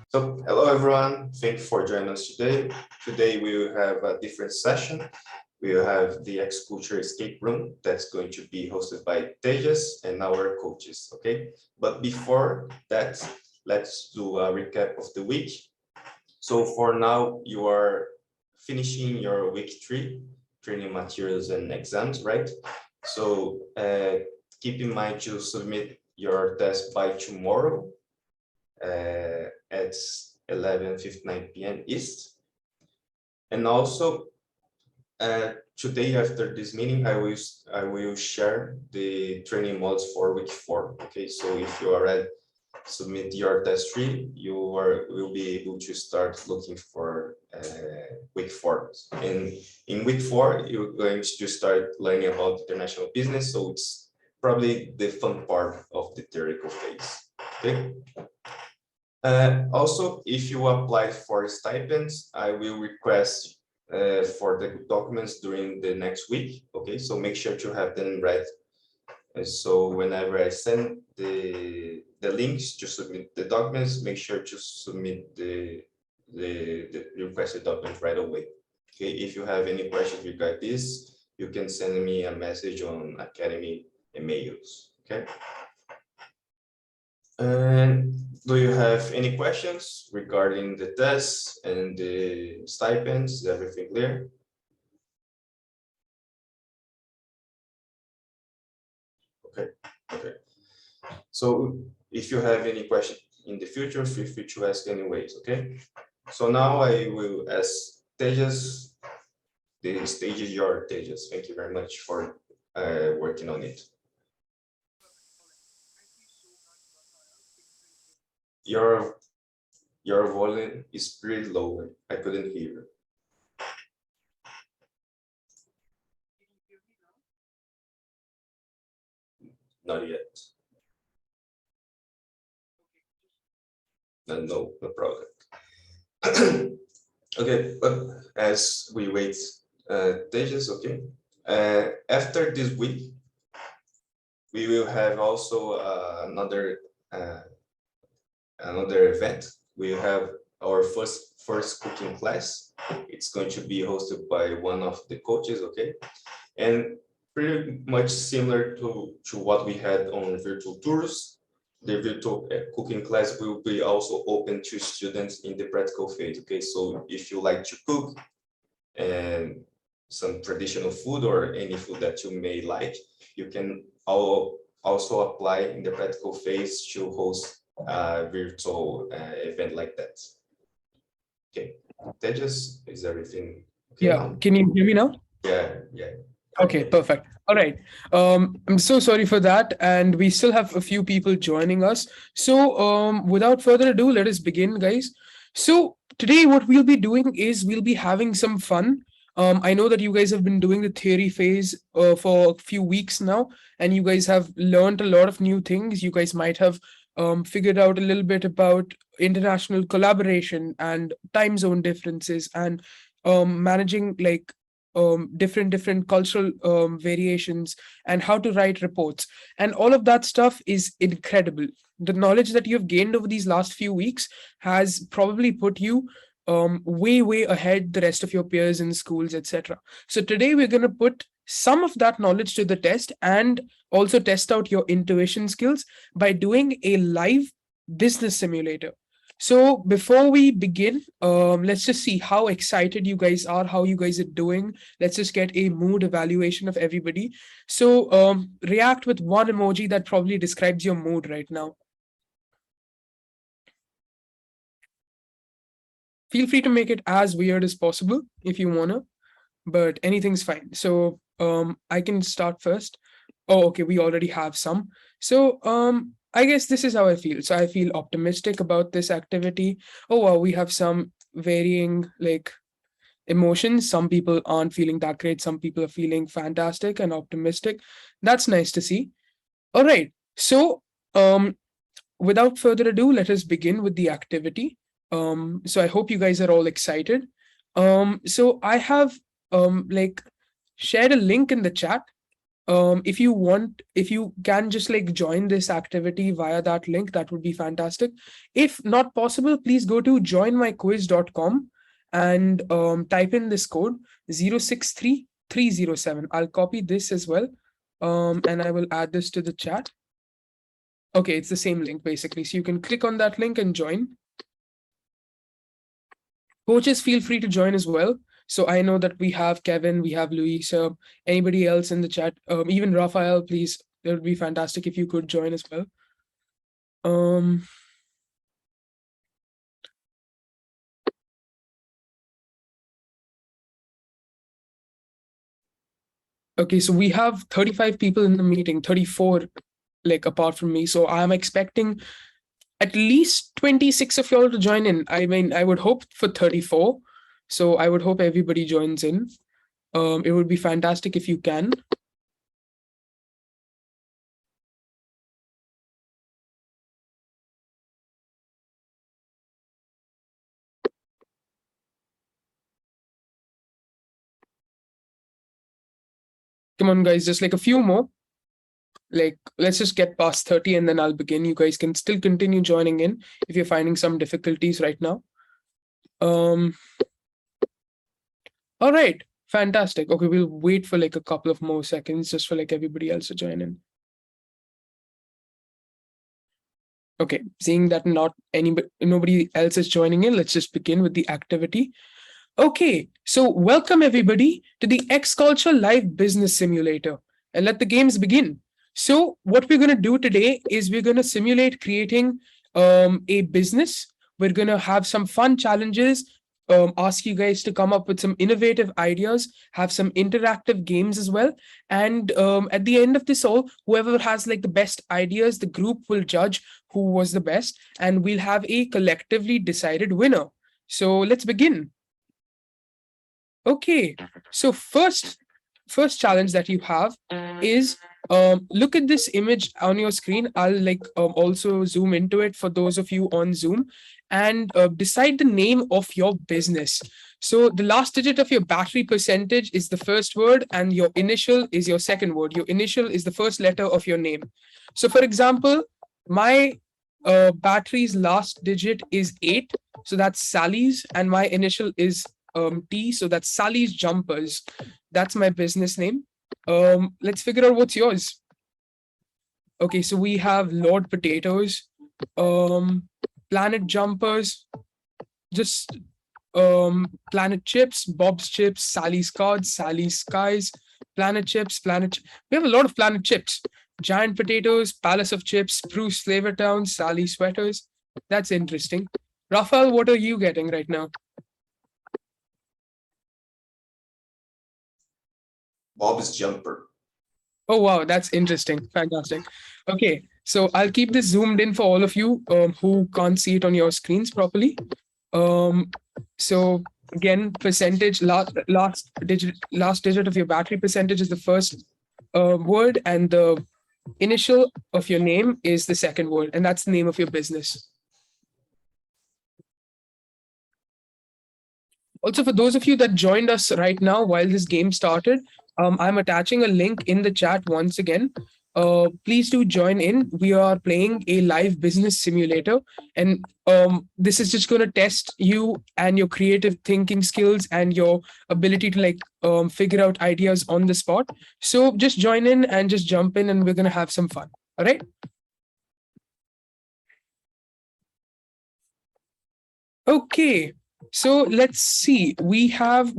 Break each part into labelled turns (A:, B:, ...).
A: So, hello everyone. Thank you for joining us today. Today we will have a different session. We will have the X-Culture Escape Room that's going to be hosted by Tejas and our coaches, okay? But before that, let's do a recap of the week. So for now, you are finishing your week 3, training materials and exams, right? So keep in mind to submit your test by tomorrow at 11:59 p.m. East. And also today after this meeting, I will share the training modes for week 4. Okay, so if you already submit your test 3, you will be able to start looking for week 4. And in week 4, you're going to start learning about international business. So it's probably the fun part of the theoretical phase. Okay. Also, if you apply for stipends, I will request for the documents during the next week. Okay, so make sure to have them ready. So whenever I send the links to submit the documents, make sure to submit the requested document right away. Okay, if you have any questions regarding this, you can send me a message on Academy emails. Okay. And do you have any questions regarding the tests and the stipends? Is everything clear? Okay, okay. So if you have any questions in the future, feel free to ask anyways, okay? So now I will ask Tejas. The stage is yours, Tejas. Thank you very much for working on it. Your volume is pretty low. I couldn't hear. Not yet. No problem. Okay, but as we wait, Tejas, okay. After this week, we will have also another event. We have our first cooking class. It's going to be hosted by one of the coaches, okay, and pretty much similar to what we had on virtual tours. The virtual cooking class will be also open to students in the practical phase. Okay, so if you like to cook and some traditional food or any food that you may like, you can also apply in the practical phase to host a virtual event like that. Okay, Tejas, is everything okay?
B: Yeah, can you hear me now?
A: Yeah.
B: Okay, perfect. All right. I'm so sorry for that. And we still have a few people joining us. So, without further ado, let us begin, guys. So, today, what we'll be doing is we'll be having some fun. I know that you guys have been doing the theory phase for a few weeks now, and you guys have learned a lot of new things. You guys might have figured out a little bit about international collaboration and time zone differences and managing like different cultural variations and how to write reports, and all of that stuff is incredible. The knowledge that you've gained over these last few weeks has probably put you way ahead the rest of your peers in schools, etc. So today we're going to put some of that knowledge to the test and also test out your intuition skills by doing a live business simulator. So before we begin, let's just see how excited you guys are, how you guys are doing. Let's just get a mood evaluation of everybody. So react with one emoji that probably describes your mood right now. Feel free to make it as weird as possible if you wanna, but anything's fine. So I can start first. Oh, okay, we already have some. So I guess this is how I feel. So I feel optimistic about this activity. Oh wow, we have some varying like emotions. Some people aren't feeling that great. Some people are feeling fantastic and optimistic. That's nice to see. All right. So without further ado, let us begin with the activity. So I hope you guys are all excited. So I have like shared a link in the chat. If you can just like join this activity via that link, that would be fantastic. If not possible, please go to joinmyquiz.com and type in this code 063307. I'll copy this as well. And I will add this to the chat. Okay, it's the same link basically. So you can click on that link and join. Coaches, feel free to join as well. So I know that we have Kevin, we have Luisa, anybody else in the chat, even Raphael, please. It would be fantastic if you could join as well. Okay, so we have 35 people in the meeting, 34 like apart from me. So I'm expecting at least 26 of y'all to join in. I mean, I would hope for 34. So I would hope everybody joins in. It would be fantastic if you can. Come on, guys, just like a few more. Like, let's just get past 30 and then I'll begin. You guys can still continue joining in if you're finding some difficulties right now. All right, fantastic. Okay, we'll wait for like a couple of more seconds just for like everybody else to join in. Okay, seeing that nobody else is joining in, let's just begin with the activity. Okay, so welcome everybody to the X Culture Live Business Simulator, and let the games begin. So what we're going to do today is we're going to simulate creating a business. We're going to have some fun challenges, ask you guys to come up with some innovative ideas, have some interactive games as well. And at the end of this all, whoever has like the best ideas, the group will judge who was the best, and we'll have a collectively decided winner. So let's begin. Okay, so first challenge that you have is look at this image on your screen. I'll like also zoom into it for those of you on Zoom, and decide the name of your business. So the last digit of your battery percentage is the first word, and your initial is your second word. Your initial is the first letter of your name. So for example, my battery's last digit is 8, so that's Sally's, and my initial is T, so that's Sally's Jumpers. That's my business name. Let's figure out what's yours. Okay, so we have Lord Potatoes, Planet Jumpers, just Planet Chips, Bob's Chips, Sally's Cards, Sally's Skies, Planet Chips, we have a lot of Planet Chips. Giant Potatoes, Palace of Chips, Bruce Flavortown, Sally Sweaters. That's interesting. Raphael, what are you getting right now?
A: Bob's Jumper.
B: Oh, wow, that's interesting. Fantastic. Okay, so I'll keep this zoomed in for all of you who can't see it on your screens properly. So again, percentage, last digit of your battery percentage is the first word, and the initial of your name is the second word, and that's the name of your business. Also, for those of you that joined us right now while this game started, I'm attaching a link in the chat once again. Please do join in. We are playing a live business simulator, and this is just going to test you and your creative thinking skills and your ability to like figure out ideas on the spot. So just join in and just jump in, and we're going to have some fun. All right. Okay. So let's see. We have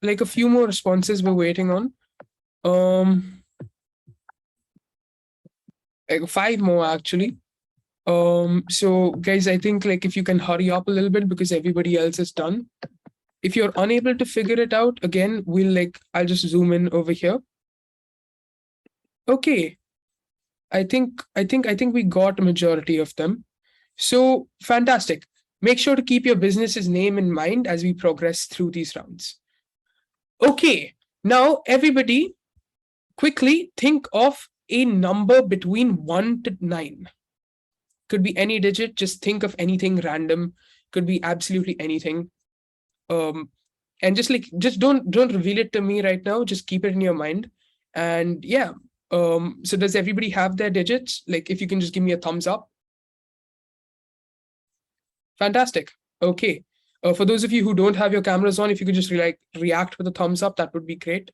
B: like a few more responses we're waiting on. Like 5 more actually. So guys, I think like if you can hurry up a little bit because everybody else is done. If you're unable to figure it out, again, I'll just zoom in over here. Okay. I think we got a majority of them. So fantastic. Make sure to keep your business's name in mind as we progress through these rounds. Okay, now everybody quickly think of a number between 1 to 9. Could be any digit, just think of anything random, could be absolutely anything. And just don't reveal it to me right now, just keep it in your mind. And yeah, so does everybody have their digits? Like, if you can just give me a thumbs up. Fantastic. Okay. For those of you who don't have your cameras on, if you could just react with a thumbs up, that would be great.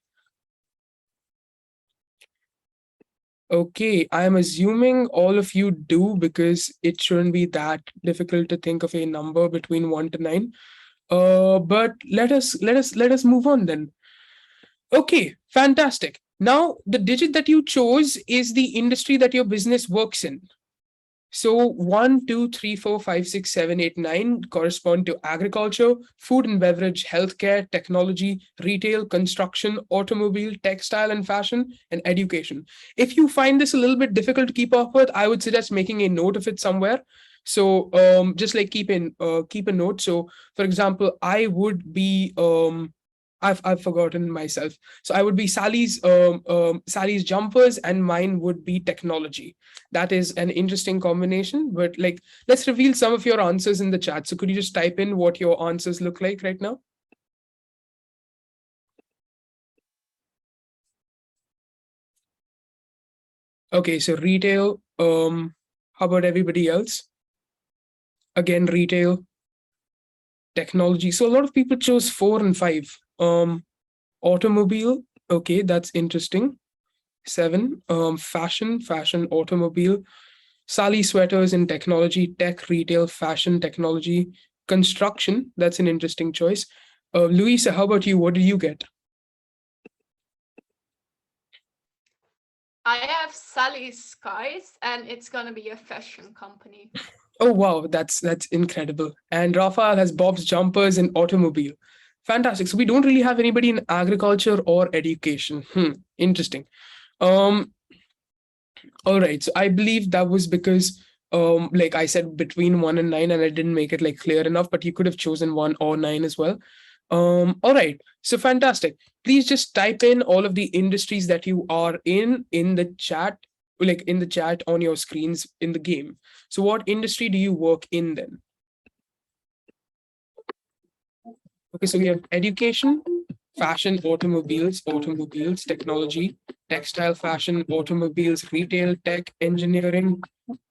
B: Okay, I'm assuming all of you do, because it shouldn't be that difficult to think of a number between 1 to 9. But let us move on then. Okay, fantastic. Now, the digit that you chose is the industry that your business works in. So 1, 2, 3, 4, 5, 6, 7, 8, 9 correspond to agriculture, food and beverage, healthcare, technology, retail, construction, automobile, textile and fashion, and education. If you find this a little bit difficult to keep up with, I would suggest making a note of it somewhere. So just like keep a note. So for example, I would be I've forgotten myself. So I would be Sally's jumpers, and mine would be technology. That is an interesting combination. But like, let's reveal some of your answers in the chat. So could you just type in what your answers look like right now? Okay, so retail. How about everybody else? Again, retail, technology. So a lot of people chose 4 and 5. Automobile. Okay, that's interesting. 7. Fashion, automobile. Sally sweaters and technology, tech, retail, fashion, technology, construction. That's an interesting choice. Louisa, how about you? What did you get?
C: I have Sally's Skies, and it's gonna be a fashion company.
B: Oh wow, that's incredible. And Rafael has Bob's jumpers and automobile. Fantastic. So we don't really have anybody in agriculture or education. Interesting. Um, all right. So I believe that was because like I said, between 1 and 9, and I didn't make it like clear enough, but you could have chosen 1 or 9 as well. All right. So fantastic. Please just type in all of the industries that you are in the chat, like in the chat on your screens in the game. So what industry do you work in then? Okay, so we have education, fashion, automobiles, technology, textile, fashion, automobiles, retail, tech, engineering,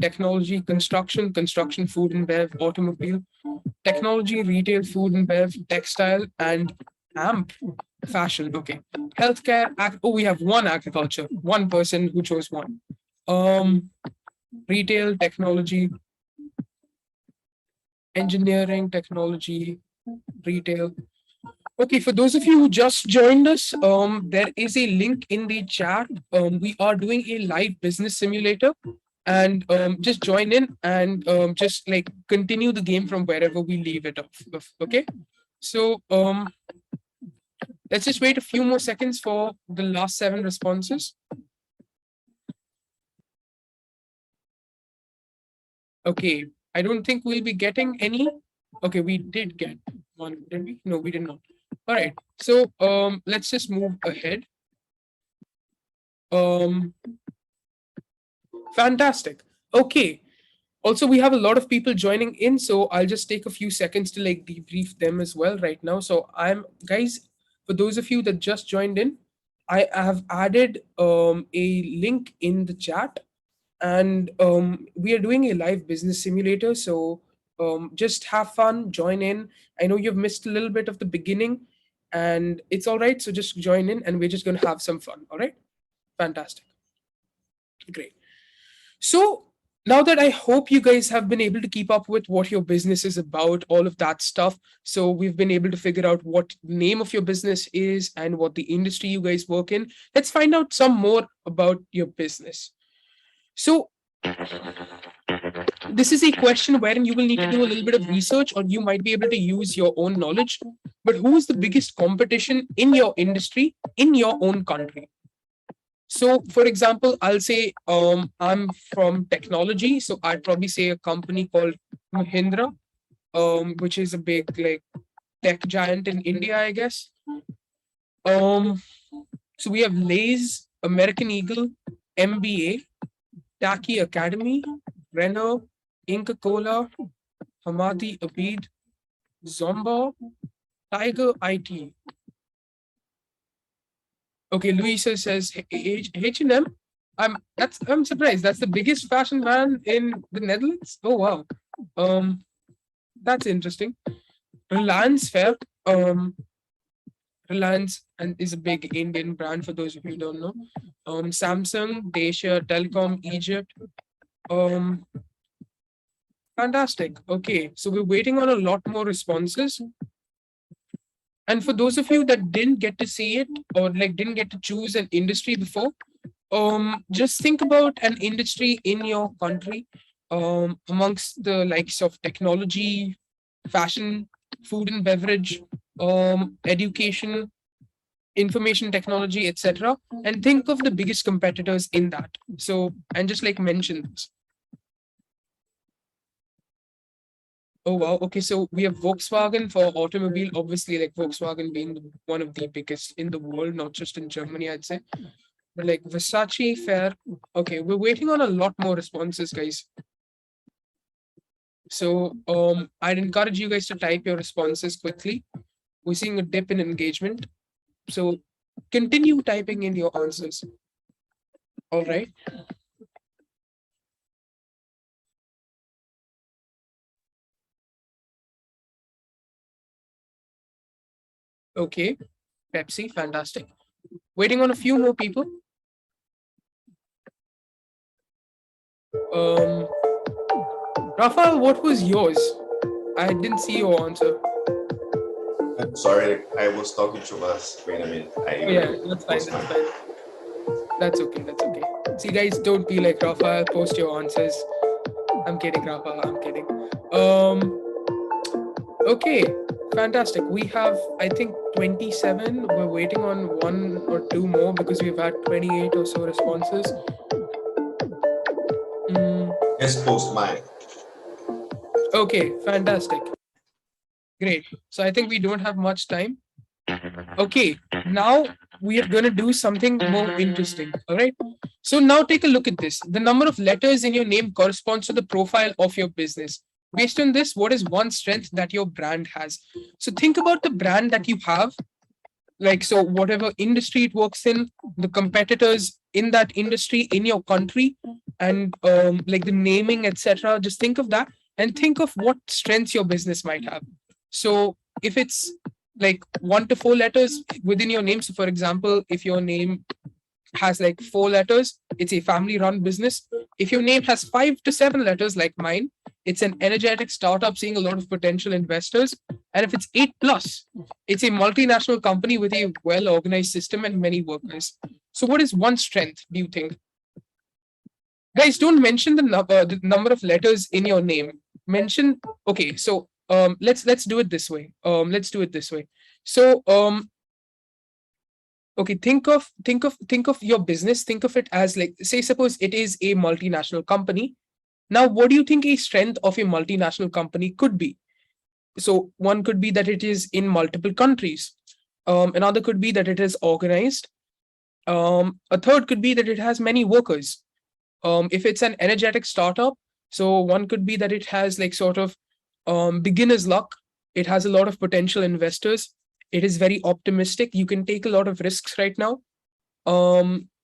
B: technology, construction, food and bev, automobile, technology, retail, food and bev, textile, and amp, fashion. Okay, healthcare. Oh, we have 1 agriculture. 1 person who chose 1. Retail, technology, engineering, technology, retail. Okay, for those of you who just joined us, there is a link in the chat. We are doing a live business simulator, and just join in and just like continue the game from wherever we leave it off. Okay, so let's just wait a few more seconds for the last 7 responses. Okay, I don't think we'll be getting any. Okay, we did get 1, did we? No, we did not. All right, so let's just move ahead. Fantastic. Okay. Also, we have a lot of people joining in, so I'll just take a few seconds to like debrief them as well right now. So guys, for those of you that just joined in, I have added a link in the chat, and we are doing a live business simulator. So just have fun, join in. I know you've missed a little bit of the beginning, and it's all right. So just join in, and we're just going to have some fun. All right. Fantastic. Great. So now that I hope you guys have been able to keep up with what your business is about, all of that stuff. So we've been able to figure out what the name of your business is and what the industry you guys work in. Let's find out some more about your business. So this is a question wherein you will need to do a little bit of research, or you might be able to use your own knowledge. But who is the biggest competition in your industry in your own country? So, for example, I'll say I'm from technology, so I'd probably say a company called Mahindra, which is a big like tech giant in India, I guess. Um, so we have Lay's, American Eagle, MBA, Taki Academy, Renault, Inca Cola, Hamati Abid, Zomba, Tiger IT. Okay, Luisa says H&M. I'm surprised. That's the biggest fashion brand in the Netherlands. Oh wow. Um, that's interesting. Reliance Fair. Reliance and is a big Indian brand for those of you who don't know. Samsung, Dacia, Telecom, Egypt. Um, Fantastic. Okay, so we're waiting on a lot more responses. And for those of you that didn't get to see it or like didn't get to choose an industry before, just think about an industry in your country, amongst the likes of technology, fashion, food and beverage, education, information technology, etc. And think of the biggest competitors in that. So, and just like mention this. Oh wow. Okay, so we have Volkswagen for automobile, obviously, like Volkswagen being one of the biggest in the world, not just in Germany, I'd say. But like Versace, Fair. Okay, we're waiting on a lot more responses, guys. So I'd encourage you guys to type your responses quickly. We're seeing a dip in engagement. So continue typing in your answers. All right. Okay. Pepsi, fantastic. Waiting on a few more people. Um, Rafael, what was yours? I didn't see your answer.
A: I'm sorry, I was talking too much. Wait a minute.
B: Oh yeah, that's fine.
A: Post
B: That's
A: mine.
B: fine. That's okay. That's okay. See, guys, don't be like Rafael. Post your answers. I'm kidding, Rafael. I'm kidding. Okay, fantastic. We have, I think, 27. We're waiting on one or two more because we've had 28 or so responses.
A: Just post mine.
B: Okay, fantastic. Great. So I think we don't have much time. Okay, now we are going to do something more interesting. All right. So now take a look at this. The number of letters in your name corresponds to the profile of your business. Based on this, what is one strength that your brand has? So think about the brand that you have. Like, so whatever industry it works in, the competitors in that industry in your country, and like the naming, etc. Just think of that and think of what strengths your business might have. So if it's like 1 to 4 letters within your name, so for example, if your name has like 4 letters, it's a family run business. If your name has 5 to 7 letters like mine, it's an energetic startup seeing a lot of potential investors. And if it's 8 plus, it's a multinational company with a well organized system and many workers. So what is one strength, do you think? Guys, don't mention the number of letters in your name. Mention, okay, so let's do it this way. Let's do it this way. So okay, think of your business, think of it as like, say suppose it is a multinational company. Now what do you think a strength of a multinational company could be? So one could be that it is in multiple countries. Another could be that it is organized. A third could be that it has many workers. If it's an energetic startup, so one could be that it has like sort of beginner's luck. It has a lot of potential investors. It is very optimistic. You can take a lot of risks right now.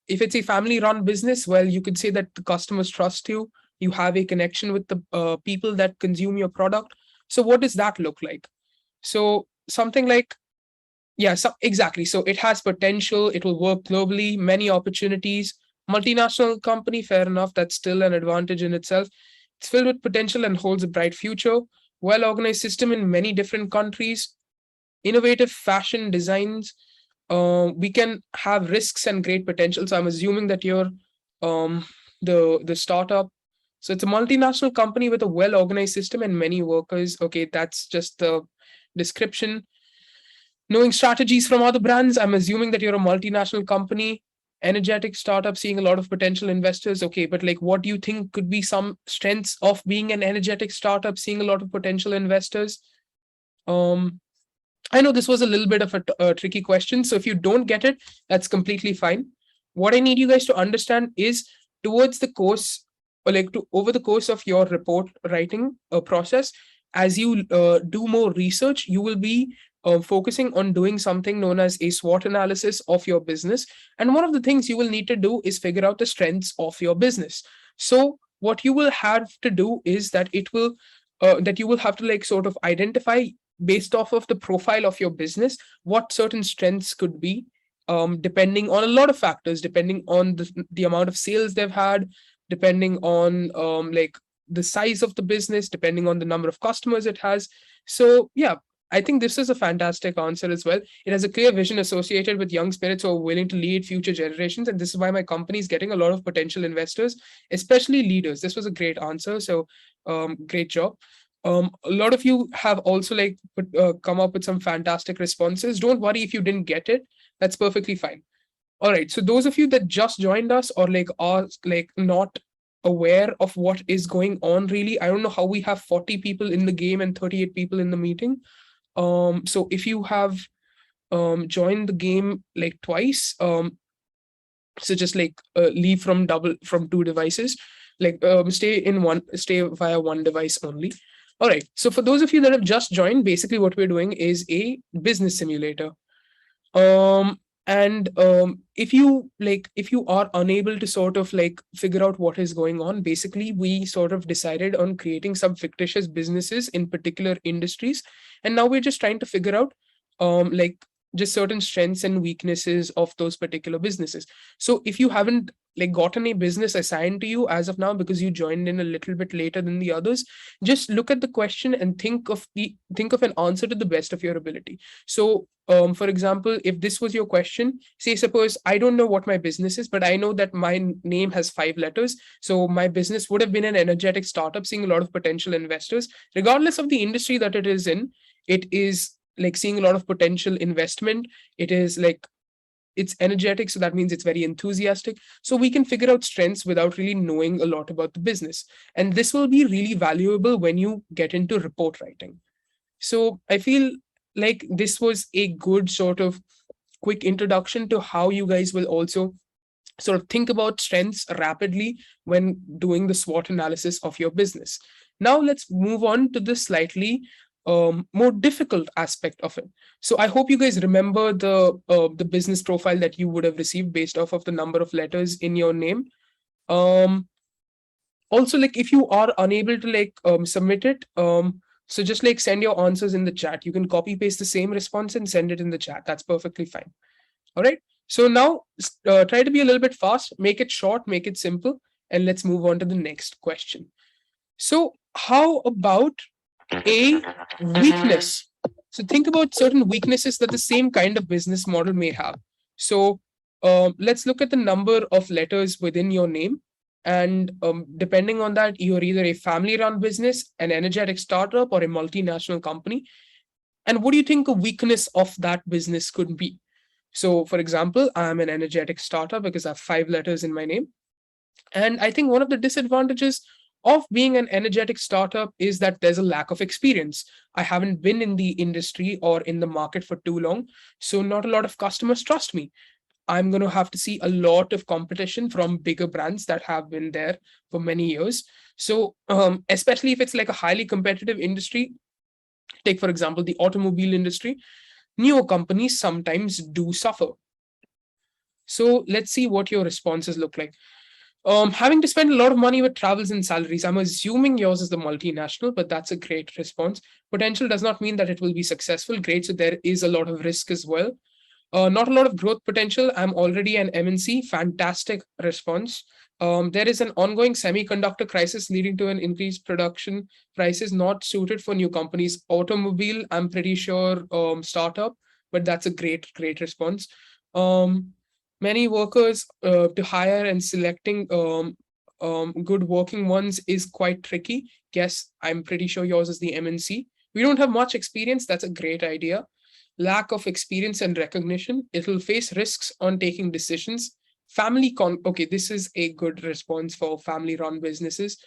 B: If it's a family run business, well, you could say that the customers trust you. You have a connection with the people that consume your product. So what does that look like? So something like, yeah, so exactly. So it has potential. It will work globally, many opportunities. Multinational company, fair enough. That's still an advantage in itself. It's filled with potential and holds a bright future. Well organized system in many different countries. Innovative fashion designs. We can have risks and great potential. So I'm assuming that you're the startup. So it's a multinational company with a well organized system and many workers. Okay, that's just the description. Knowing strategies from other brands, I'm assuming that you're a multinational company, energetic startup, seeing a lot of potential investors. Okay, but like, what do you think could be some strengths of being an energetic startup, seeing a lot of potential investors? I know this was a little bit of a tricky question. So if you don't get it, that's completely fine. What I need you guys to understand is towards the course, or like to over the course of your report writing process, as you do more research, you will be focusing on doing something known as a SWOT analysis of your business. And one of the things you will need to do is figure out the strengths of your business. So what you will have to do is that you will have to like sort of identify based off of the profile of your business what certain strengths could be, depending on a lot of factors, depending on the amount of sales they've had, depending on like the size of the business, depending on the number of customers it has. So yeah, I think this is a fantastic answer as well. It has a clear vision associated with young spirits who are willing to lead future generations. And this is why my company is getting a lot of potential investors, especially leaders. This was a great answer. So great job. A lot of you have also like come up with some fantastic responses. Don't worry if you didn't get it. That's perfectly fine. All right. So those of you that just joined us or like are like not aware of what is going on, really, I don't know how we have 40 people in the game and 38 people in the meeting. So if you have joined the game like twice, so just like leave from two devices, like stay via one device only. All right. So for those of you that have just joined, basically what we're doing is a business simulator. And if you are unable to sort of like figure out what is going on, basically we sort of decided on creating some fictitious businesses in particular industries, and now we're just trying to figure out like just certain strengths and weaknesses of those particular businesses. So if you haven't like gotten a business assigned to you as of now because you joined in a little bit later than the others, just look at the question and think of an answer to the best of your ability. So for example, if this was your question, say suppose I don't know what my business is, but I know that my name has 5 letters. So my business would have been an energetic startup seeing a lot of potential investors, regardless of the industry that it is in. It is like seeing a lot of potential investment. It is like it's energetic, so that means it's very enthusiastic. So we can figure out strengths without really knowing a lot about the business, and this will be really valuable when you get into report writing. So I feel like this was a good sort of quick introduction to how you guys will also sort of think about strengths rapidly when doing the SWOT analysis of your business. Now let's move on to the slightly more difficult aspect of it. So I hope you guys remember the business profile that you would have received based off of the number of letters in your name. Also, like if you are unable to like submit it, so just like send your answers in the chat. You can copy paste the same response and send it in the chat. That's perfectly fine. All right. So now try to be a little bit fast, make it short, make it simple, and let's move on to the next question. So how about a weakness? So think about certain weaknesses that the same kind of business model may have. So let's look at the number of letters within your name. And depending on that, you're either a family-run business, an energetic startup, or a multinational company. And what do you think a weakness of that business could be? So, for example, I'm an energetic startup because I have 5 letters in my name. And I think one of the disadvantages of being an energetic startup is that there's a lack of experience. I haven't been in the industry or in the market for too long, so not a lot of customers trust me. I'm going to have to see a lot of competition from bigger brands that have been there for many years. So, especially if it's like a highly competitive industry, take, for example, the automobile industry, newer companies sometimes do suffer. So, let's see what your responses look like. Having to spend a lot of money with travels and salaries. I'm assuming yours is the multinational, but that's a great response. Potential does not mean that it will be successful. Great. So, there is a lot of risk as well. Not a lot of growth potential. I'm already an MNC. Fantastic response. There is an ongoing semiconductor crisis leading to an increased production prices not suited for new companies. Automobile, I'm pretty sure startup, but that's a great response. Many workers to hire and selecting good working ones is quite tricky. Yes, I'm pretty sure yours is the MNC. We don't have much experience. That's a great idea. Lack of experience and recognition. It will face risks on taking decisions. Okay, this is a good response for family run businesses.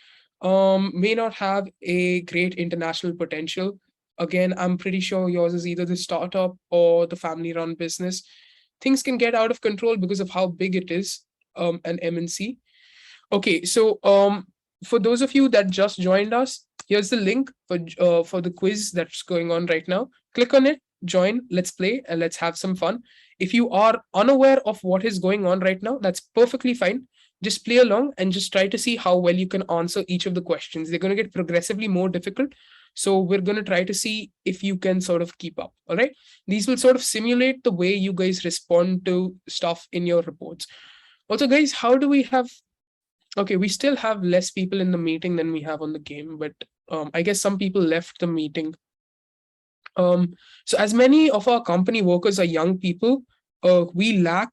B: May not have a great international potential. Again, I'm pretty sure yours is either the startup or the family run business. Things can get out of control because of how big it is, an MNC. Okay, so for those of you that just joined us, here's the link for the quiz that's going on right now. Click on it join, let's play, and let's have some fun. If you are unaware of what is going on right now, that's perfectly fine. Just play along and just try to see how well you can answer each of the questions. They're going to get progressively more difficult. So we're going to try to see if you can sort of keep up. All right. These will sort of simulate the way you guys respond to stuff in your reports. Also, guys, how do we have? Okay, we still have less people in the meeting than we have on the game, but I guess some people left the meeting. So as many of our company workers are young people, we lack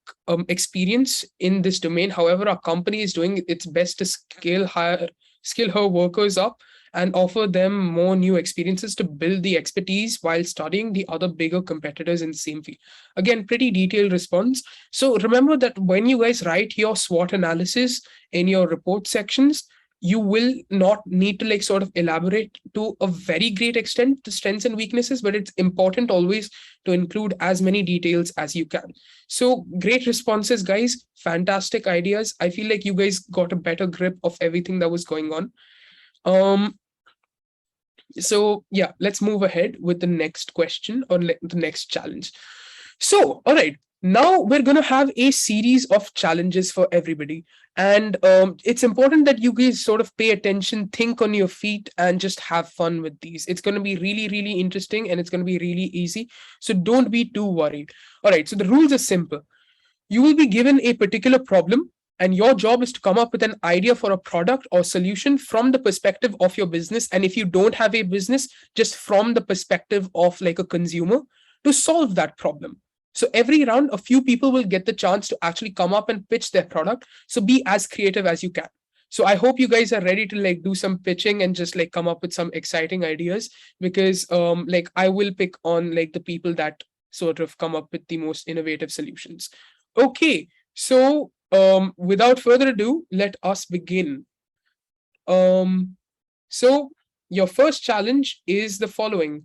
B: experience in this domain. However, our company is doing its best to skill her workers up and offer them more new experiences to build the expertise while studying the other bigger competitors in the same field. Again, pretty detailed response. So remember that when you guys write your SWOT analysis in your report sections, you will not need to like sort of elaborate to a very great extent the strengths and weaknesses, but it's important always to include as many details as you can. So great responses, guys. Fantastic ideas. I feel like you guys got a better grip of everything that was going on. So yeah, let's move ahead with the next question or the next challenge. So, all right, now we're going to have a series of challenges for everybody. And it's important that you guys sort of pay attention, think on your feet, and just have fun with these. It's going to be really, really interesting and it's going to be really easy. So don't be too worried. All right, so the rules are simple. You will be given a particular problem, and your job is to come up with an idea for a product or solution from the perspective of your business. And if you don't have a business, just from the perspective of like a consumer to solve that problem. So every round, a few people will get the chance to actually come up and pitch their product. So be as creative as you can. So I hope you guys are ready to like do some pitching and just like come up with some exciting ideas, because like I will pick on like the people that sort of come up with the most innovative solutions. Okay, so without further ado, let us begin. So your first challenge is the following.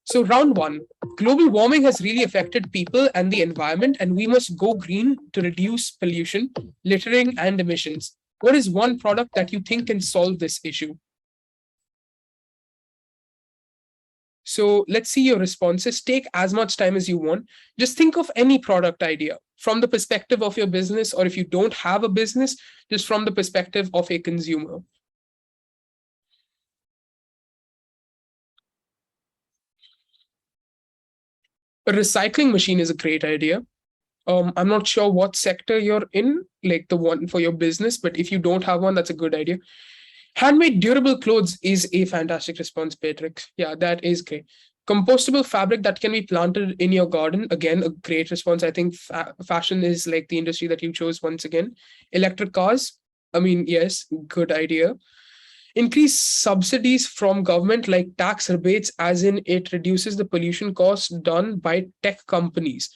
B: So round one, global warming has really affected people and the environment, and we must go green to reduce pollution, littering, and emissions. What is one product that you think can solve this issue? So let's see your responses. Take as much time as you want. Just think of any product idea from the perspective of your business, or if you don't have a business, just from the perspective of a consumer. A recycling machine is a great idea. I'm not sure what sector you're in, like the one for your business, but if you don't have one, that's a good idea. Handmade durable clothes is a fantastic response, Patrick. Yeah, that is great. Compostable fabric that can be planted in your garden. Again, a great response. I think fashion is like the industry that you chose once again. Electric cars. I mean, yes, good idea. Increase subsidies from government like tax rebates, as in it reduces the pollution costs done by tech companies.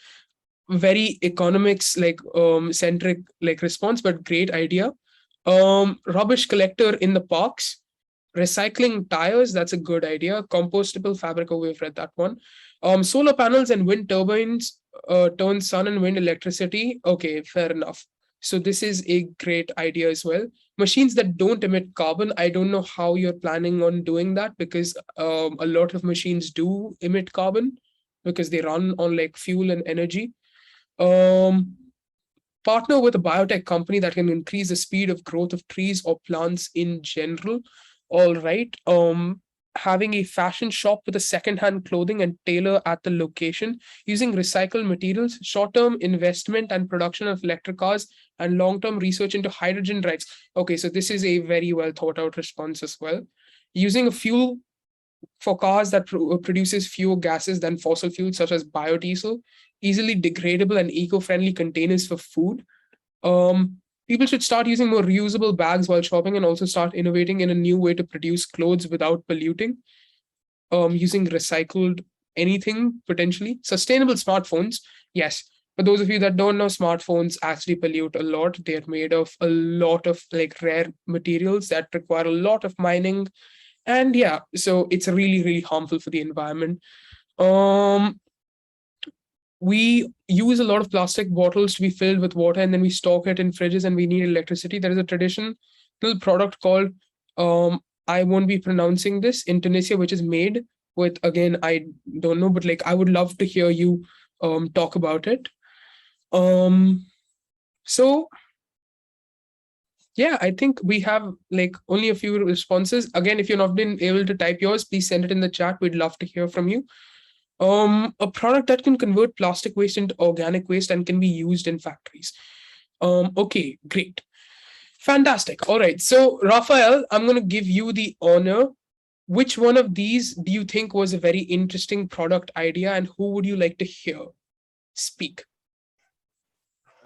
B: Very economics like centric like response, but great idea. Rubbish collector in the parks. Recycling tires, that's a good idea. Compostable fabric, oh, we've read that one. Solar panels and wind turbines turn sun and wind electricity. Okay, fair enough. So this is a great idea as well. Machines that don't emit carbon. I don't know how you're planning on doing that, because a lot of machines do emit carbon because they run on like fuel and energy. Partner with a biotech company that can increase the speed of growth of trees or plants in general. All right. Having a fashion shop with a second-hand clothing and tailor at the location, using recycled materials, short-term investment and production of electric cars, and long-term research into hydrogen drives. Okay, so this is a very well thought out response as well. Using a fuel for cars that produces fewer gases than fossil fuels, such as biodiesel, easily degradable and eco-friendly containers for food. People should start using more reusable bags while shopping, and also start innovating in a new way to produce clothes without polluting. Using recycled anything potentially. Sustainable smartphones, yes. For those of you that don't know, smartphones actually pollute a lot. They're made of a lot of like rare materials that require a lot of mining. And yeah, so it's really, really harmful for the environment. We use a lot of plastic bottles to be filled with water, and then we stock it in fridges, and we need electricity. There is a traditional product called, I won't be pronouncing this, in Tunisia, which is made with, again, I don't know, but like I would love to hear you talk about it. So yeah, I think we have like only a few responses. Again, if you've not been able to type yours, please send it in the chat. We'd love to hear from you. A product that can convert plastic waste into organic waste and can be used in factories. Okay, great. Fantastic. All right. So, Raphael, I'm going to give you the honor. Which one of these do you think was a very interesting product idea, and who would you like to hear speak?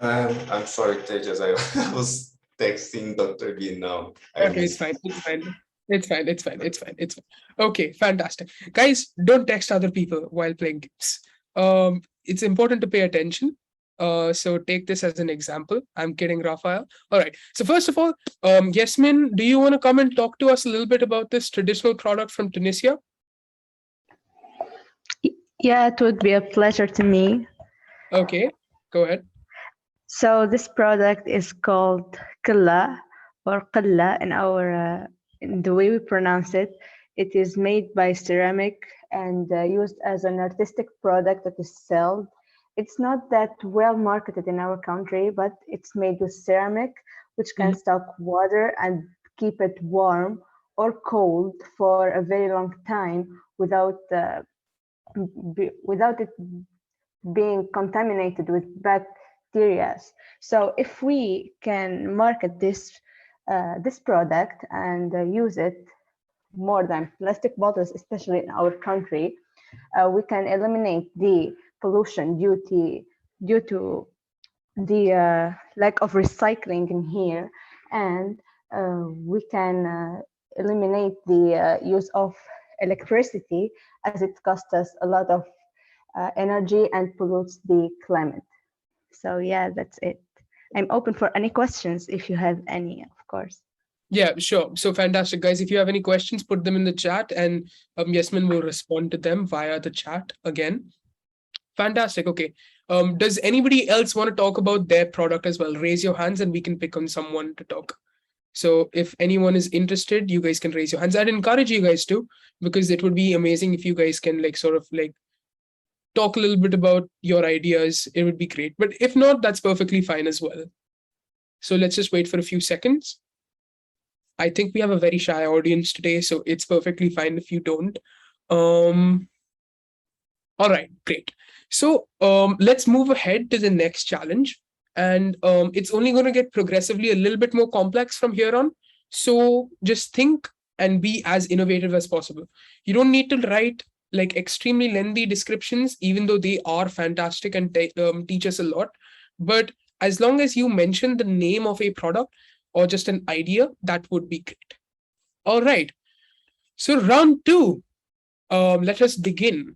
A: I'm sorry, Tejas. I was texting Dr. Bean now.
B: Okay, it's fine. It's fine. It's fine. It's fine. It's fine. It's fine. Okay, fantastic. Guys, don't text other people while playing games. It's important to pay attention. So take this as an example. I'm kidding, Raphael. All right. So first of all, Yasmin, do you want to come and talk to us a little bit about this traditional product from Tunisia?
D: Yeah, it would be a pleasure to me.
B: Okay, go ahead.
D: So this product is called Qilla or Qilla in the way we pronounce it. It is made by ceramic and used as an artistic product that is sold. It's not that well marketed in our country, but it's made with ceramic, which can stock water and keep it warm or cold for a very long time without it being contaminated with bacteria. So if we can market this product and use it more than plastic bottles, especially in our country, we can eliminate the pollution due to the lack of recycling in here, and we can eliminate the use of electricity, as it costs us a lot of energy and pollutes the climate. So yeah, that's it. I'm open for any questions if you have any, of course.
B: Yeah, sure. So fantastic, guys. If you have any questions, put them in the chat, and Yasmin will respond to them via the chat again. Fantastic. Okay. Does anybody else want to talk about their product as well? Raise your hands and we can pick on someone to talk. So if anyone is interested, you guys can raise your hands. I'd encourage you guys to, because it would be amazing if you guys can like sort of like talk a little bit about your ideas. It would be great. But if not, that's perfectly fine as well. So let's just wait for a few seconds. I think we have a very shy audience today, so it's perfectly fine if you don't. All right, great. So let's move ahead to the next challenge. And it's only going to get progressively a little bit more complex from here on. So just think and be as innovative as possible. You don't need to write like extremely lengthy descriptions, even though they are fantastic and teach us a lot. But as long as you mention the name of a product or just an idea, that would be great. All right. So round two, let us begin.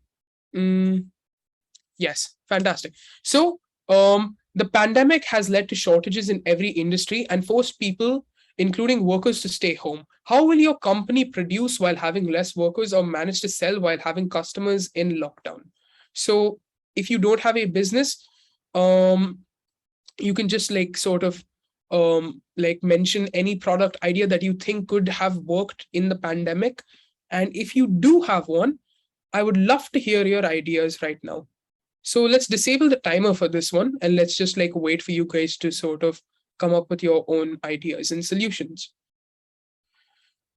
B: Yes, fantastic. So the pandemic has led to shortages in every industry and forced people, including workers, to stay home. How will your company produce while having less workers, or manage to sell while having customers in lockdown? So if you don't have a business, you can just like sort of like mention any product idea that you think could have worked in the pandemic. And if you do have one, I would love to hear your ideas right now. So let's disable the timer for this one, and let's just like wait for you guys to sort of come up with your own ideas and solutions.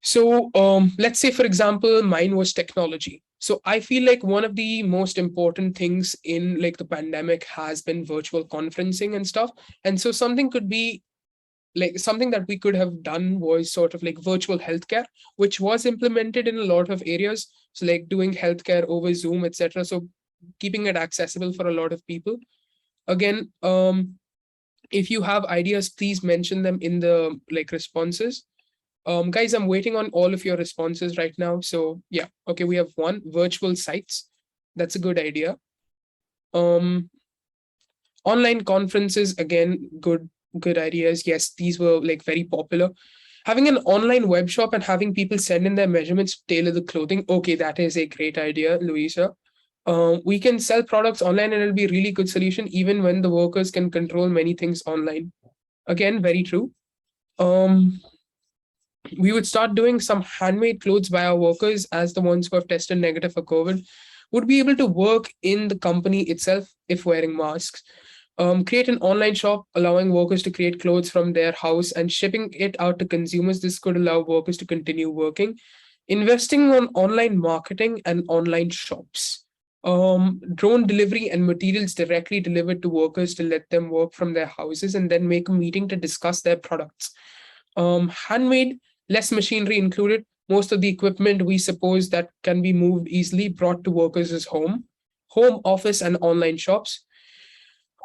B: So let's say, for example, mine was technology. So I feel like one of the most important things in like the pandemic has been virtual conferencing and stuff. And so something could be like something that we could have done was sort of like virtual healthcare, which was implemented in a lot of areas. So like doing healthcare over Zoom, etc. So keeping it accessible for a lot of people. Again, if you have ideas, please mention them in the like responses. Guys, I'm waiting on all of your responses right now. So yeah, okay, we have one, virtual sites. That's a good idea. Online conferences, again, good ideas. Yes, these were like very popular. Having an online web shop and having people send in their measurements to tailor the clothing. Okay, that is a great idea, Louisa. We can sell products online and it'll be a really good solution, even when the workers can control many things online. Again, very true. we would start doing some handmade clothes by our workers as the ones who have tested negative for COVID would be able to work in the company itself if wearing masks. Create an online shop allowing workers to create clothes from their house and shipping it out to consumers. This could allow workers to continue working. Investing on online marketing and online shops. Drone delivery and materials directly delivered to workers to let them work from their houses and then make a meeting to discuss their products. Handmade, less machinery included. Most of the equipment we suppose that can be moved easily brought to workers' home office and online shops.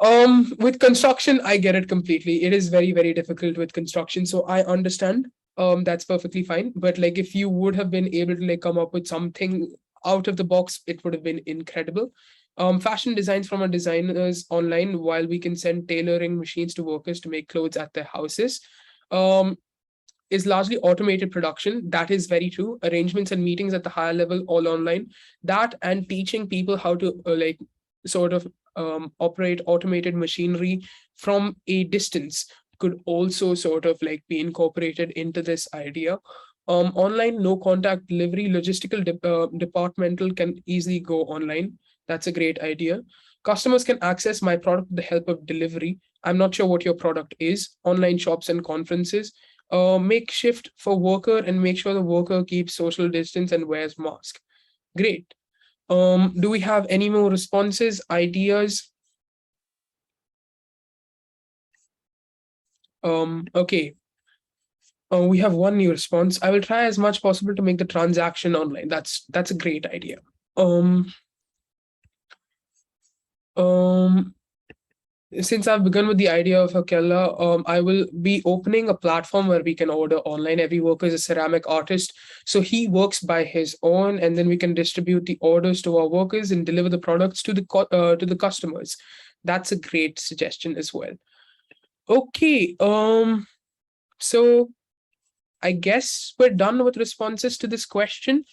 B: With construction, I get it completely. It is very, very difficult with construction. So I understand. That's perfectly fine. But like if you would have been able to like come up with something out of the box, it would have been incredible. Fashion designs from our designers online, while we can send tailoring machines to workers to make clothes at their houses. Is largely automated production. That is very true. Arrangements and meetings at the higher level, all online. That and teaching people how to like sort of operate automated machinery from a distance could also sort of like be incorporated into this idea. Online no contact delivery, logistical departmental can easily go online. That's a great idea. Customers can access my product with the help of delivery. I'm not sure what your product is. Online shops and conferences. Make shift for worker and make sure the worker keeps social distance and wears mask. Great. Do we have any more responses, ideas? Okay. We have one new response. I will try as much possible to make the transaction online. That's a great idea. Since I've begun with the idea of Akella, I will be opening a platform where we can order online. Every worker is a ceramic artist, so he works by his own, and then we can distribute the orders to our workers and deliver the products to the customers. That's a great suggestion as well. Okay, so I guess we're done with responses to this question.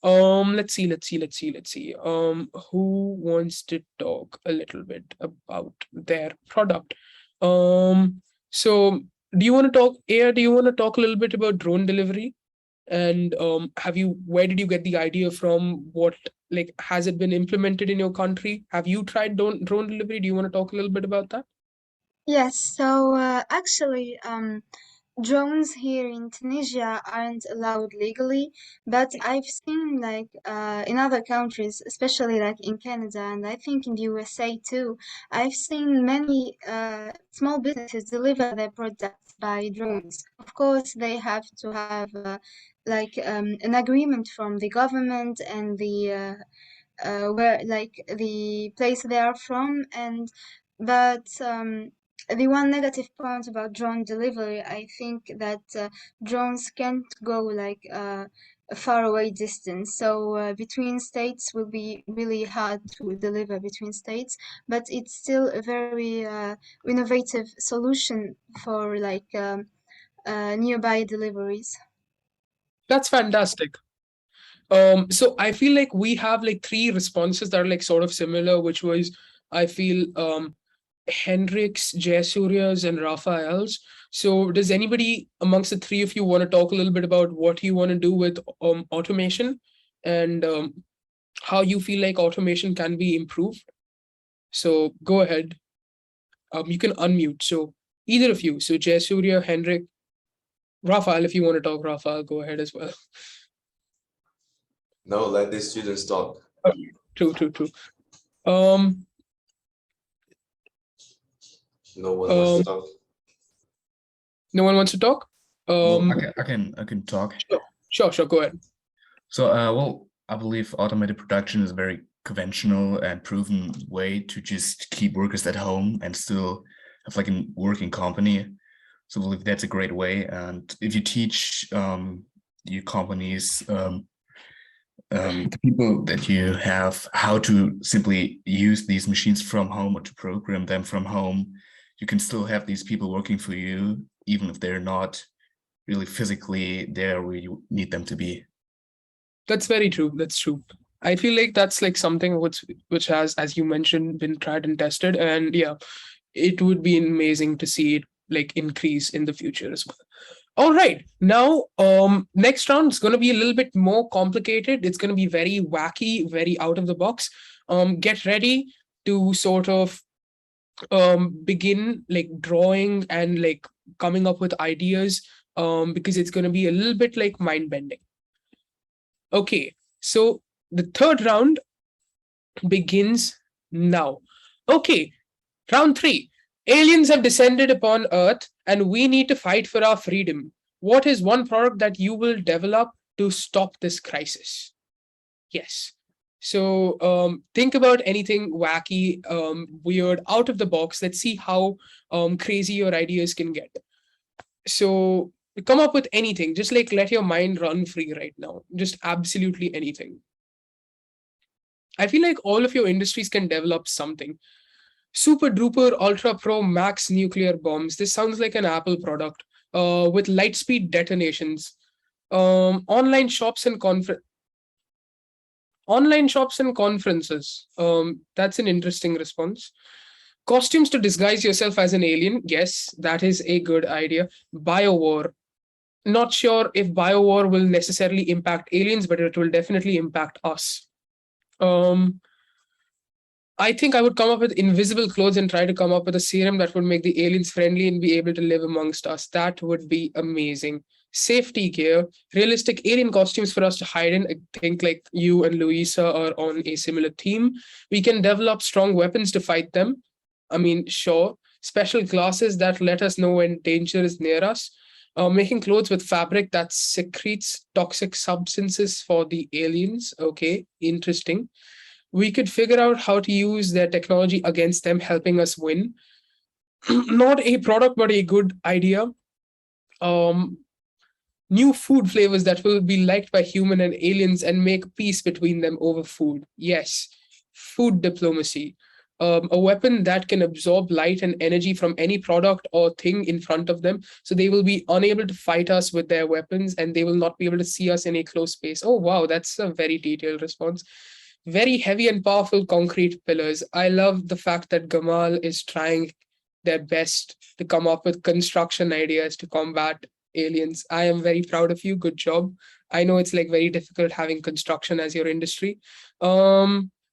B: Let's see. Who wants to talk a little bit about their product? So do you want to talk, Aya, do you want to talk a little bit about drone delivery? And where did you get the idea from? What, like, has it been implemented in your country? Have you tried drone delivery? Do you want to talk a little bit about that?
E: Yes, so actually, drones here in Tunisia aren't allowed legally, but I've seen like in other countries, especially like in Canada and I think in the USA too, I've seen many small businesses deliver their products by drones. Of course, they have to have like an agreement from the government and the where like the place they are from, and but the one negative point about drone delivery, I think that drones can't go like a far away distance. So between states will be really hard to deliver between states, but it's still a very innovative solution for like nearby deliveries.
B: That's fantastic. So I feel like we have like three responses that are like sort of similar, which was, I feel, Hendrix, Jasurya's, and Raphael's. So does anybody amongst the three of you want to talk a little bit about what you want to do with automation and how you feel like automation can be improved? So go ahead. You can unmute. So either of you. So Jasurya, Hendrik, Raphael, if you want to talk, Raphael, go ahead as well.
A: No, let the students talk.
B: True.
A: No one wants to talk.
B: No one wants to talk?
F: Well, I can talk.
B: Sure, go ahead.
F: So, well, I believe automated production is a very conventional and proven way to just keep workers at home and still have like a working company. So I believe that's a great way. And if you teach your companies, the people that you have, how to simply use these machines from home or to program them from home, you can still have these people working for you, even if they're not really physically there where you need them to be.
B: That's very true. That's true. I feel like that's like something which has, as you mentioned, been tried and tested. And yeah, it would be amazing to see it like increase in the future as well. All right. Now, next round is going to be a little bit more complicated. It's going to be very wacky, very out of the box. Get ready to sort of begin like drawing and like coming up with ideas, because it's going to be a little bit like mind bending. Okay, so the third round begins now. Okay, round 3. Aliens have descended upon Earth and we need to fight for our freedom. What is one product that you will develop to stop this crisis? Yes. So think about anything wacky, weird, out of the box. Let's see how crazy your ideas can get. So come up with anything. Just like let your mind run free right now. Just absolutely anything. I feel like all of your industries can develop something. Super duper ultra pro max nuclear bombs. This sounds like an Apple product with light speed detonations. Online shops and conferences. That's an interesting response. Costumes to disguise yourself as an alien. Yes, that is a good idea. Biowar. Not sure if biowar will necessarily impact aliens, but it will definitely impact us. I think I would come up with invisible clothes and try to come up with a serum that would make the aliens friendly and be able to live amongst us. That would be amazing. Safety gear, realistic alien costumes for us to hide in. I think like you and Louisa are on a similar theme. We can develop strong weapons to fight them. I mean, sure. Special glasses that let us know when danger is near us. Making clothes with fabric that secretes toxic substances for the aliens. Okay, interesting. We could figure out how to use their technology against them, helping us win. Not a product, but a good idea. Um, New food flavors that will be liked by human and aliens and make peace between them over food. Yes, food diplomacy. A weapon that can absorb light and energy from any product or thing in front of them. So they will be unable to fight us with their weapons and they will not be able to see us in a close space. Oh, wow, that's a very detailed response. Very heavy and powerful concrete pillars. I love the fact that Gamal is trying their best to come up with construction ideas to combat aliens. I am very proud of you. Good job. I know it's like very difficult having construction as your industry.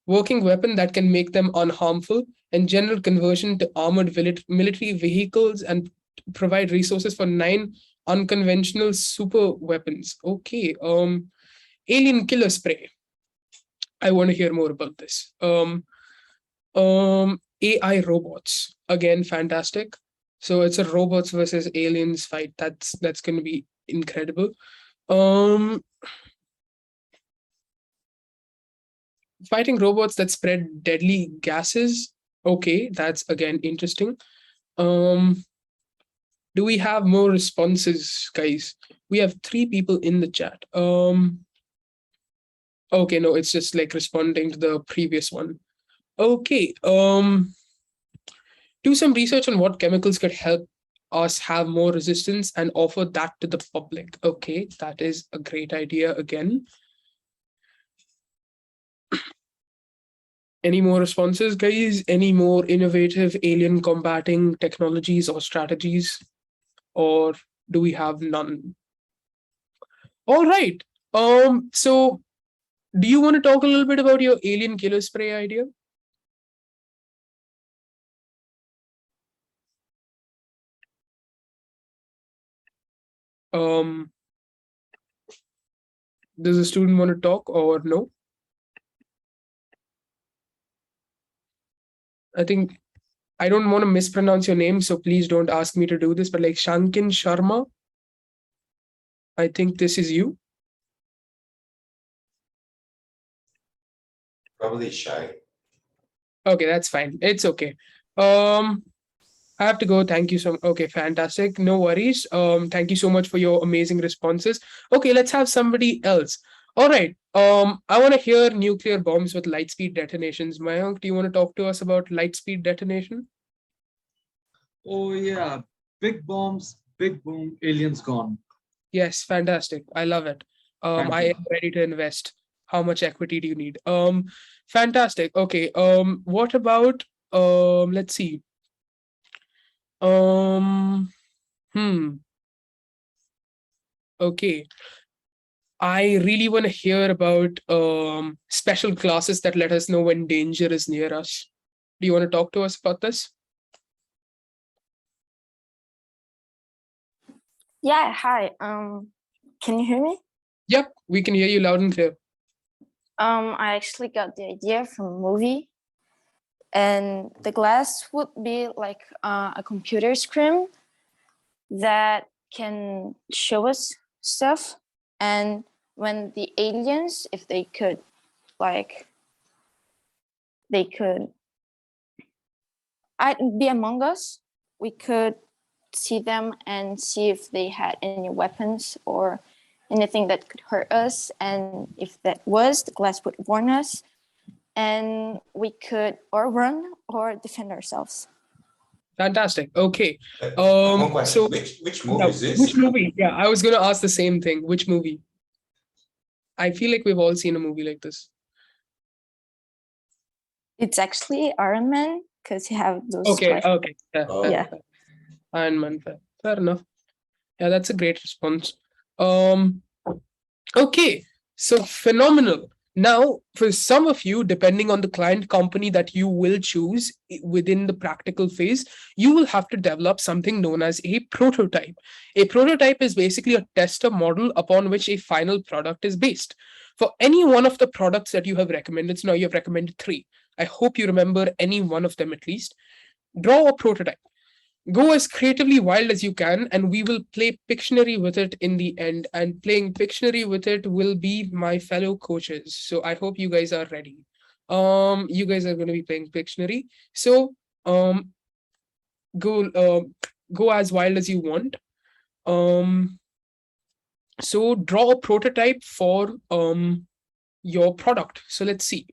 B: Working weapon that can make them unharmful and general conversion to armored military vehicles and provide resources for 9 unconventional super weapons. Okay. Alien killer spray. I want to hear more about this. AI robots. Again, fantastic. So it's a robots versus aliens fight. That's going to be incredible. Fighting robots that spread deadly gases. Okay, that's again interesting. Do we have more responses, guys? We have 3 people in the chat. Okay, no, it's just like responding to the previous one. Okay, do some research on what chemicals could help us have more resistance and offer that to the public. Okay, that is a great idea again. Any more responses, guys? Any more innovative alien combating technologies or strategies? Or do we have none? All right. So do you want to talk a little bit about your alien killer spray idea? Does a student want to talk or no? I think I don't want to mispronounce your name, so please don't ask me to do this, but like Shankin Sharma, I think this is you.
A: Probably shy.
B: Okay, that's fine. It's okay. I have to go. Thank you so much. Okay, fantastic. No worries. Thank you so much for your amazing responses. Okay, let's have somebody else. All right. I want to hear nuclear bombs with light speed detonations. Mayank, do you want to talk to us about light speed detonation?
G: Oh yeah, big bombs, big boom, aliens gone.
B: Yes, fantastic. I love it.
G: Thank
B: I
G: you.
B: am ready to invest. How much equity do you need? Fantastic. Okay. What about let's see. Hmm. Okay. I really want to hear about special classes that let us know when danger is near us. Do you want to talk to us about this?
H: Yeah, hi. Can you hear me?
B: Yep, we can hear you loud and clear.
H: I actually got the idea from a movie, and the glass would be like a computer screen that can show us stuff. And when the aliens, if they could, like, they could be among us, we could see them and see if they had any weapons or anything that could hurt us. And if that was, the glass would warn us, and we could or run or defend ourselves.
B: Fantastic. Okay.
A: One question.
B: So
A: Which movie
B: yeah,
A: is this?
B: which movie? Yeah, I was gonna ask the same thing. Which movie? I feel like we've all seen a movie like this.
H: It's actually Iron Man because he have those.
B: Okay,
H: flash-
B: okay. Yeah,
A: Oh.
H: Yeah.
B: Iron Man. Fair enough. Yeah, that's a great response. Okay, so phenomenal. Now, for some of you, depending on the client company that you will choose within the practical phase, you will have to develop something known as a prototype. A prototype is basically a tester model upon which a final product is based. For any one of the products that you have recommended, so now you have recommended 3. I hope you remember any one of them at least. Draw a prototype. Go as creatively wild as you can, and we will play Pictionary with it in the end. And playing Pictionary with it will be my fellow coaches. So I hope you guys are ready. You guys are going to be playing Pictionary. So go go as wild as you want. So draw a prototype for your product. So let's see.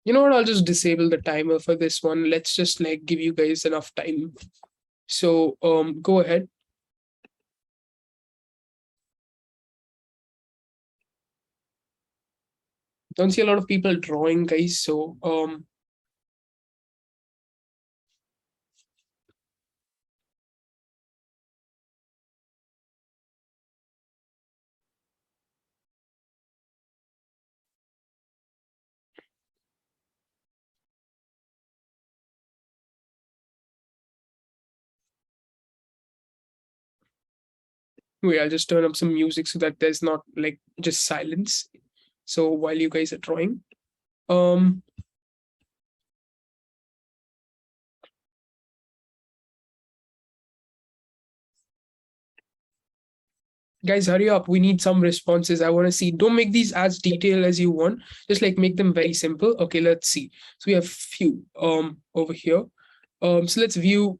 B: You know what? I'll just disable the timer for this one. Let's just like give you guys enough time. So go ahead. Don't see a lot of people drawing, guys. So wait, I'll just turn up some music so that there's not like just silence. So while you guys are drawing, guys, hurry up. We need some responses. I want to see. Don't make these as detailed as you want. Just like make them very simple. Okay, let's see. So we have few over here. So let's view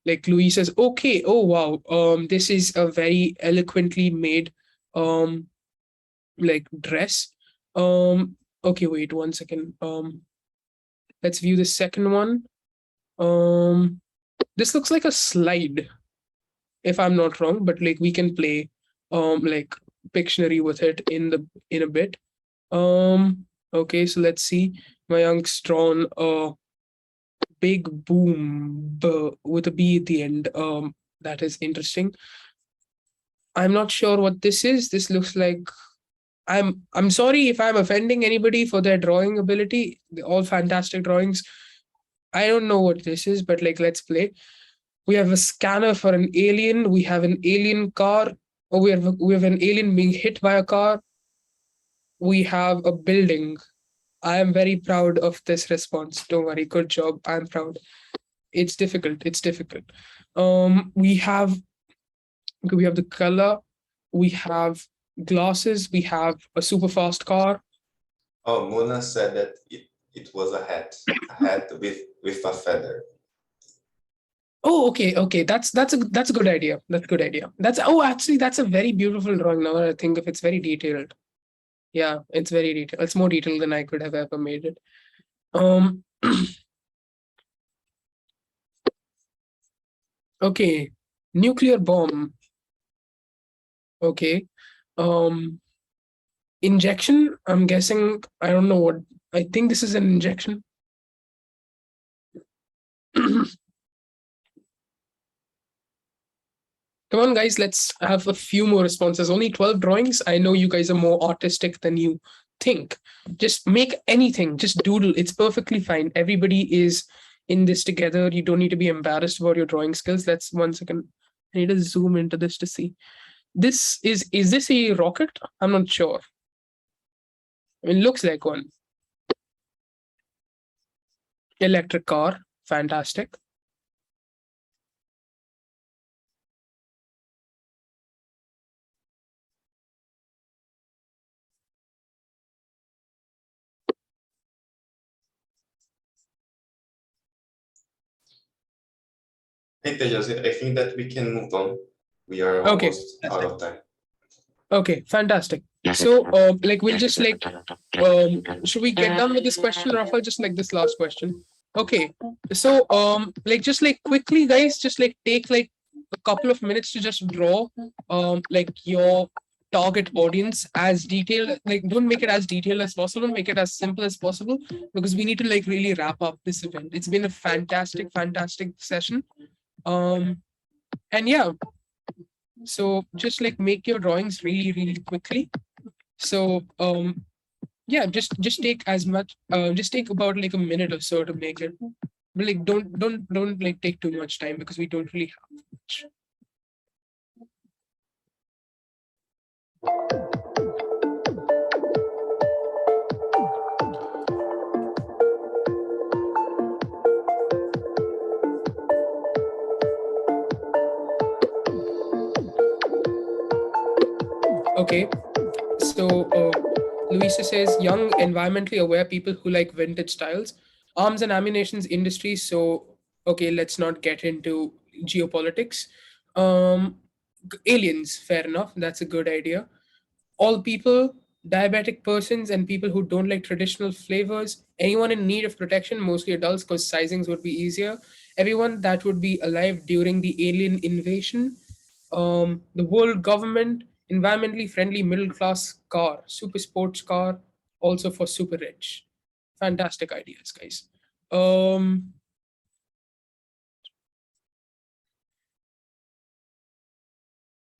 B: like Louis says, okay, oh wow, this is a very eloquently made like dress. Okay, wait 1 second. Let's view the second one. This looks like a slide, if I'm not wrong, but like we can play like Pictionary with it in a bit. Okay, so let's see. Mayank's drawn a big boom with a B at the end. That is interesting. I'm not sure what this is. This looks like I'm sorry if I'm offending anybody for their drawing ability. They're all fantastic drawings. I don't know what this is, but like let's play. We have a scanner for an alien. We have an alien car. Or we have an alien being hit by a car. We have a building. I am very proud of this response. Don't worry. Good job. I'm proud. It's difficult. It's difficult. We have the color. We have glasses. We have a super fast car.
A: Oh, Mona said that it was a hat with a feather.
B: Oh, okay. That's a good idea. That's a good idea. Actually that's a very beautiful drawing. Now that I think of it's very detailed. Yeah, it's very detailed. It's more detailed than I could have ever made it. Okay, nuclear bomb. Okay. Injection, I'm guessing, I don't know what, I think this is an injection. Come on, guys, let's have a few more responses. Only 12 drawings. I know you guys are more artistic than you think. Just make anything, just doodle. It's perfectly fine. Everybody is in this together. You don't need to be embarrassed about your drawing skills. Let's 1 second. I need to zoom into this to see. This is this a rocket? I'm not sure. It looks like one. Electric car, fantastic.
A: Hey Tejas, I think that we can move on. We are
B: Okay.
A: almost out of time.
B: Okay, fantastic. So, like, we'll just like, should we get done with this question, Rafael? Just like this last question. Okay. So, like, just like quickly, guys, just like take like a couple of minutes to just draw, like your target audience as detailed. Like, don't make it as detailed as possible. Make it as simple as possible because we need to like really wrap up this event. It's been a fantastic, fantastic session. And yeah. So just like make your drawings really, really quickly. So yeah, just take as much just take about like a minute or so to make it. But like don't like take too much time because we don't really have much. Okay, so Luisa says young, environmentally aware people who like vintage styles, arms and ammunitions industry. So okay, let's not get into geopolitics. Aliens, fair enough. That's a good idea. All people, diabetic persons, and people who don't like traditional flavors, anyone in need of protection, mostly adults, because sizings would be easier. Everyone that would be alive during the alien invasion. The world government, environmentally friendly middle class car, super sports car, also for super rich. Fantastic ideas, guys.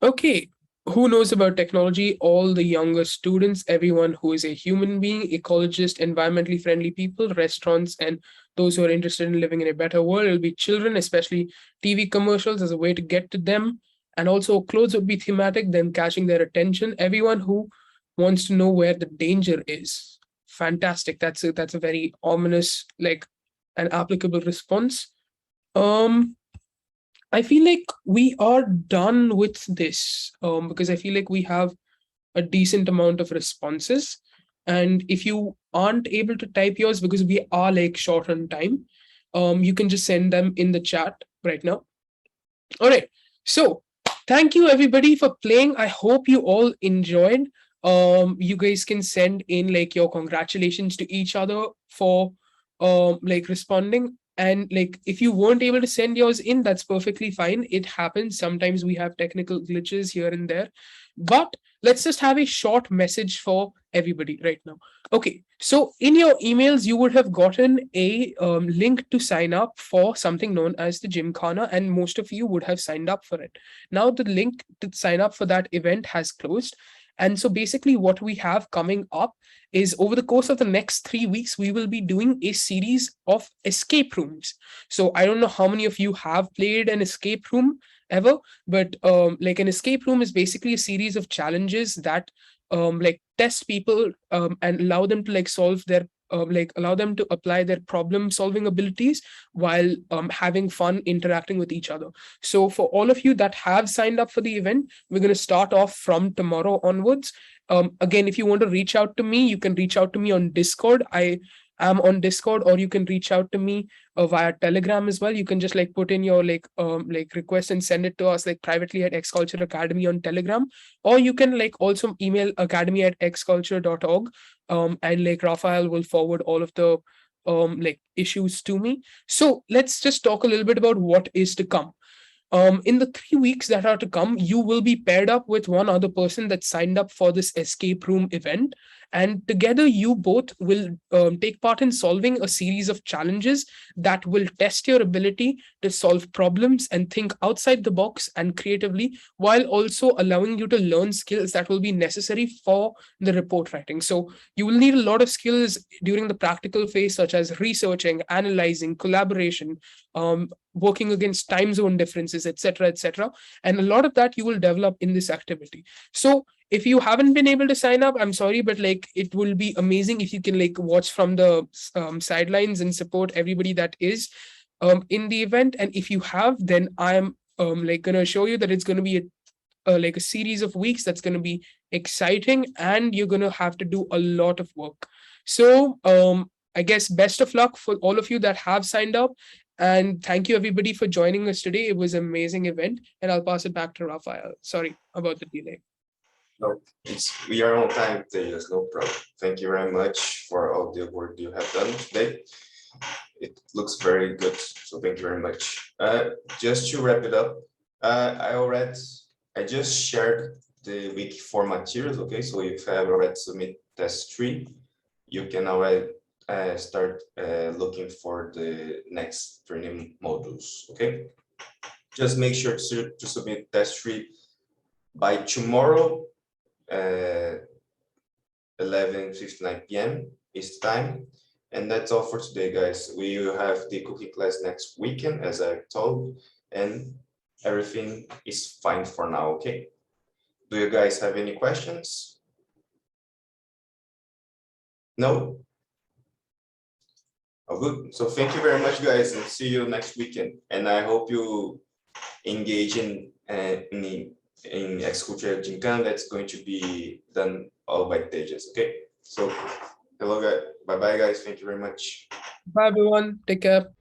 B: Okay, who knows about technology? All the younger students, everyone who is a human being, ecologist, environmentally friendly people, restaurants, and those who are interested in living in a better world. It'll be children, especially TV commercials as a way to get to them. And also, clothes would be thematic, then catching their attention. Everyone who wants to know where the danger is. Fantastic. That's a very ominous, like, an applicable response. Um, I feel like we are done with this because I feel like we have a decent amount of responses. And if you aren't able to type yours because we are like short on time, you can just send them in the chat right now. All right. So thank you everybody for playing. I hope you all enjoyed. You guys can send in like your congratulations to each other for like responding. And like if you weren't able to send yours in, that's perfectly fine. It happens. Sometimes we have technical glitches here and there. But let's just have a short message for everybody right now. Okay, so in your emails, you would have gotten a link to sign up for something known as the Gymkhana, and most of you would have signed up for it. Now, the link to sign up for that event has closed. And so basically, what we have coming up is over the course of the next 3 weeks, we will be doing a series of escape rooms. So I don't know how many of you have played an escape room ever, but like an escape room is basically a series of challenges that like test people and allow them to like solve their like allow them to apply their problem solving abilities while having fun interacting with each other. So for all of you that have signed up for the event, we're going to start off from tomorrow onwards. Again, if you want to reach out to me, you can reach out to me on Discord. I am on Discord, or you can reach out to me via Telegram as well. You can just like put in your like request and send it to us like privately at X Culture Academy on Telegram, or you can like also email academy@xculture.org, and like Raphael will forward all of the like issues to me. So let's just talk a little bit about what is to come. In the 3 weeks that are to come, you will be paired up with one other person that signed up for this escape room event. And together, you both will take part in solving a series of challenges that will test your ability to solve problems and think outside the box and creatively, while also allowing you to learn skills that will be necessary for the report writing. So, you will need a lot of skills during the practical phase, such as researching, analyzing, collaboration, working against time zone differences, etc., etc. And a lot of that you will develop in this activity. So if you haven't been able to sign up, I'm sorry, but like it will be amazing if you can like watch from the sidelines and support everybody that is in the event. And if you have, then I'm like gonna show you that it's gonna be like a series of weeks that's going to be exciting, and you're going to have to do a lot of work. So I guess best of luck for all of you that have signed up, and thank you everybody for joining us today. It was an amazing event, and I'll pass it back to Rafael. Sorry about the delay.
A: No, we are on time, Tejas, no problem. Thank you very much for all the work you have done today. It looks very good, so thank you very much. Just to wrap it up, I just shared the wiki for materials, okay? So if you have already submit test 3, you can already start looking for the next training modules, okay? Just make sure to submit test 3 by tomorrow, 11:59 p.m. East time. And that's all for today, guys. We will have the cooking class next weekend, as I told, and everything is fine for now, okay? Do you guys have any questions? No? Oh, good. So thank you very much, guys, and see you next weekend. And I hope you engage in extracurricular Gymkhana that's going to be done all by Tejas, okay? So hello, guys. Bye-bye, guys. Thank you very much.
B: Bye, everyone. Take care.